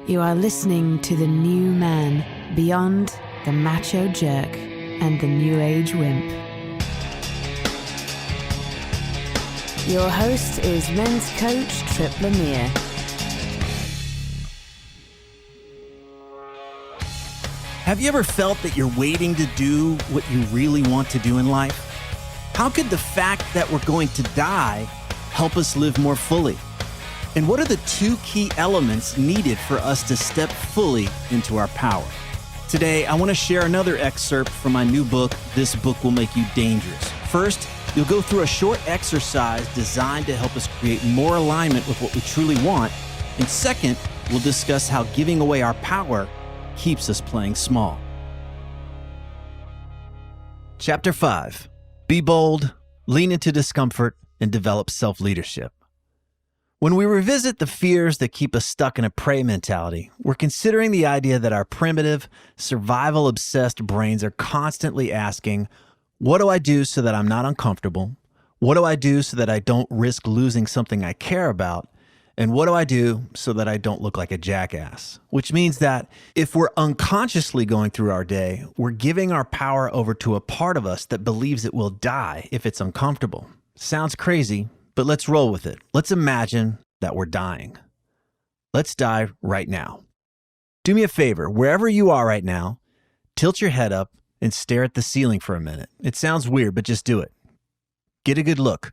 You are listening to the new man beyond the macho jerk and the new age wimp. Your host is men's coach Tripp Lanier. Have you ever felt that you're waiting to do what you really want to do in life? How could the fact that we're going to die help us live more fully? And what are the two key elements needed for us to step fully into our power? Today, I want to share another excerpt from my new book, This Book Will Make You Dangerous. First, you'll go through a short exercise designed to help us create more alignment with what we truly want. And second, we'll discuss how giving away our power keeps us playing small. Chapter 5. Be bold, lean into discomfort, and develop self-leadership. When we revisit the fears that keep us stuck in a prey mentality, we're considering the idea that our primitive, survival-obsessed brains are constantly asking, what do I do so that I'm not uncomfortable? What do I do so that I don't risk losing something I care about? And what do I do so that I don't look like a jackass? Which means that if we're unconsciously going through our day, we're giving our power over to a part of us that believes it will die if it's uncomfortable. Sounds crazy, but let's roll with it. Let's imagine that we're dying. Let's die right now. Do me a favor, wherever you are right now, tilt your head up and stare at the ceiling for a minute. It sounds weird, but just do it. Get a good look.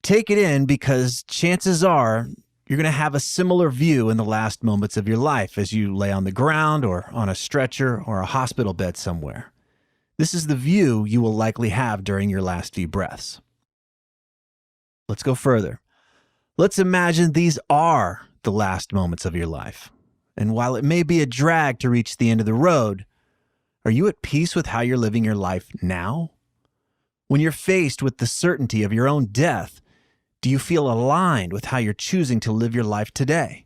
Take it in because chances are you're going to have a similar view in the last moments of your life as you lay on the ground or on a stretcher or a hospital bed somewhere. This is the view you will likely have during your last few breaths. Let's go further. Let's imagine these are the last moments of your life. And while it may be a drag to reach the end of the road, are you at peace with how you're living your life now? When you're faced with the certainty of your own death, do you feel aligned with how you're choosing to live your life today?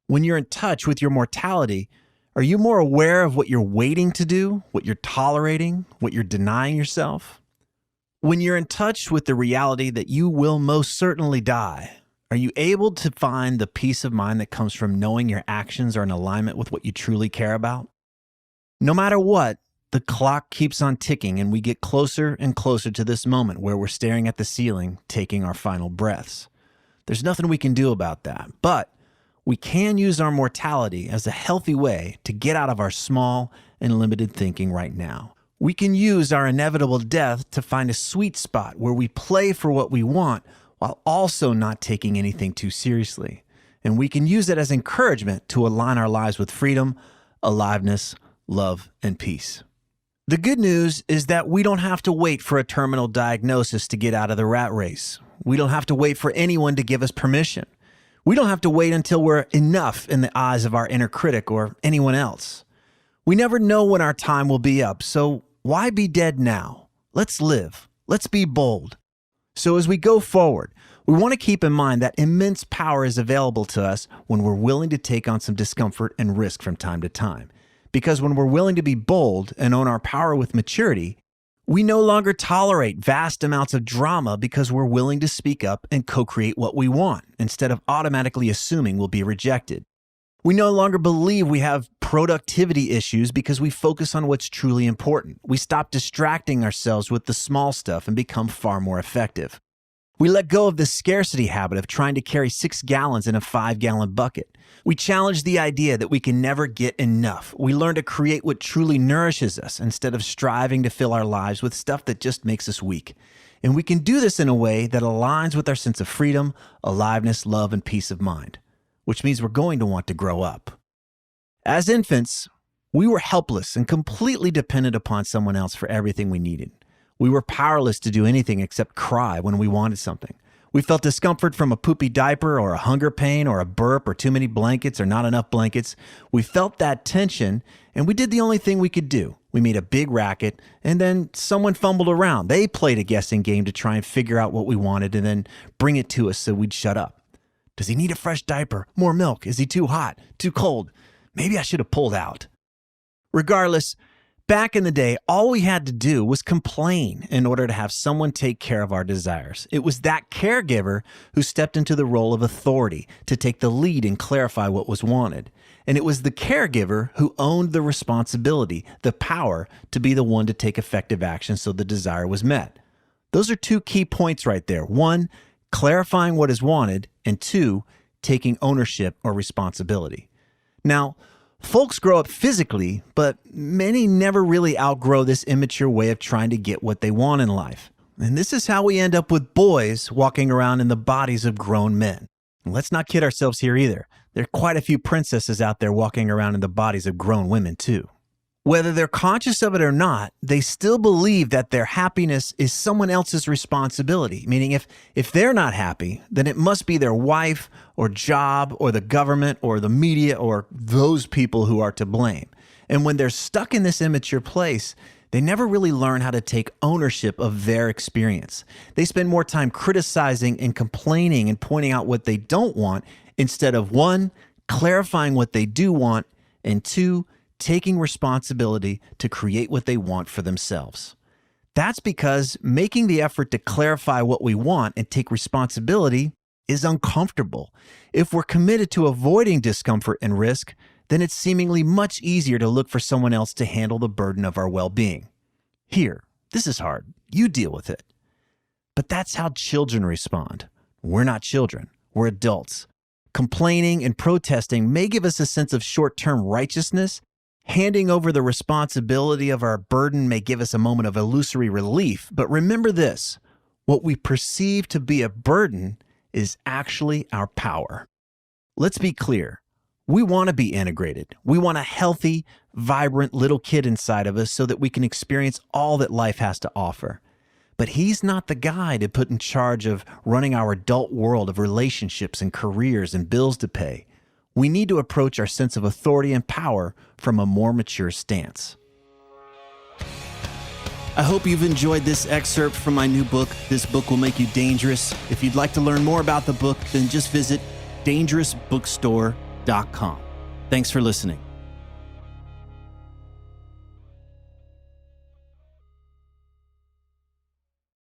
When you're in touch with your mortality, are you more aware of what you're waiting to do, what you're tolerating, what you're denying yourself? When you're in touch with the reality that you will most certainly die, are you able to find the peace of mind that comes from knowing your actions are in alignment with what you truly care about? No matter what, the clock keeps on ticking and we get closer and closer to this moment where we're staring at the ceiling, taking our final breaths. There's nothing we can do about that, but we can use our mortality as a healthy way to get out of our small and limited thinking right now. We can use our inevitable death to find a sweet spot where we play for what we want while also not taking anything too seriously. And we can use it as encouragement to align our lives with freedom, aliveness, love, and peace. The good news is that we don't have to wait for a terminal diagnosis to get out of the rat race. We don't have to wait for anyone to give us permission. We don't have to wait until we're enough in the eyes of our inner critic or anyone else. We never know when our time will be up, so why be dead now? Let's live. Let's be bold. So as we go forward, we want to keep in mind that immense power is available to us when we're willing to take on some discomfort and risk from time to time. Because when we're willing to be bold and own our power with maturity, we no longer tolerate vast amounts of drama because we're willing to speak up and co-create what we want instead of automatically assuming we'll be rejected. We no longer believe we have productivity issues because we focus on what's truly important. We stop distracting ourselves with the small stuff and become far more effective. We let go of the scarcity habit of trying to carry 6 gallons in a 5-gallon bucket. We challenge the idea that we can never get enough. We learn to create what truly nourishes us instead of striving to fill our lives with stuff that just makes us weak. And we can do this in a way that aligns with our sense of freedom, aliveness, love, and peace of mind, which means we're going to want to grow up. As infants, we were helpless and completely dependent upon someone else for everything we needed. We were powerless to do anything except cry when we wanted something. We felt discomfort from a poopy diaper or a hunger pain or a burp or too many blankets or not enough blankets. We felt that tension and we did the only thing we could do. We made a big racket and then someone fumbled around. They played a guessing game to try and figure out what we wanted and then bring it to us so we'd shut up. Does he need a fresh diaper? More milk? Is he too hot? Too cold? Maybe I should have pulled out. Regardless, Back in the day, all we had to do was complain in order to have someone take care of our desires. It was that caregiver who stepped into the role of authority to take the lead and clarify what was wanted. And it was the caregiver who owned the responsibility, the power to be the one to take effective action so the desire was met. Those are two key points right there. One, clarifying what is wanted, and two, taking ownership or responsibility. Now, folks grow up physically, but many never really outgrow this immature way of trying to get what they want in life. And this is how we end up with boys walking around in the bodies of grown men. And let's not kid ourselves here either. There are quite a few princesses out there walking around in the bodies of grown women too. Whether they're conscious of it or not, they still believe that their happiness is someone else's responsibility. Meaning if they're not happy, then it must be their wife or job or the government or the media or those people who are to blame. And when they're stuck in this immature place, they never really learn how to take ownership of their experience. They spend more time criticizing and complaining and pointing out what they don't want instead of one, clarifying what they do want, and two, taking responsibility to create what they want for themselves. That's because making the effort to clarify what we want and take responsibility is uncomfortable. If we're committed to avoiding discomfort and risk, then it's seemingly much easier to look for someone else to handle the burden of our well-being. Here, this is hard. You deal with it. But that's how children respond. We're not children. We're adults. Complaining and protesting may give us a sense of short-term righteousness. Handing over the responsibility of our burden may give us a moment of illusory relief, but remember this, what we perceive to be a burden is actually our power. Let's be clear, we want to be integrated. We want a healthy, vibrant little kid inside of us so that we can experience all that life has to offer. But he's not the guy to put in charge of running our adult world of relationships and careers and bills to pay. We need to approach our sense of authority and power from a more mature stance. I hope you've enjoyed this excerpt from my new book, This Book Will Make You Dangerous. If you'd like to learn more about the book, then just visit dangerousbookstore.com. Thanks for listening.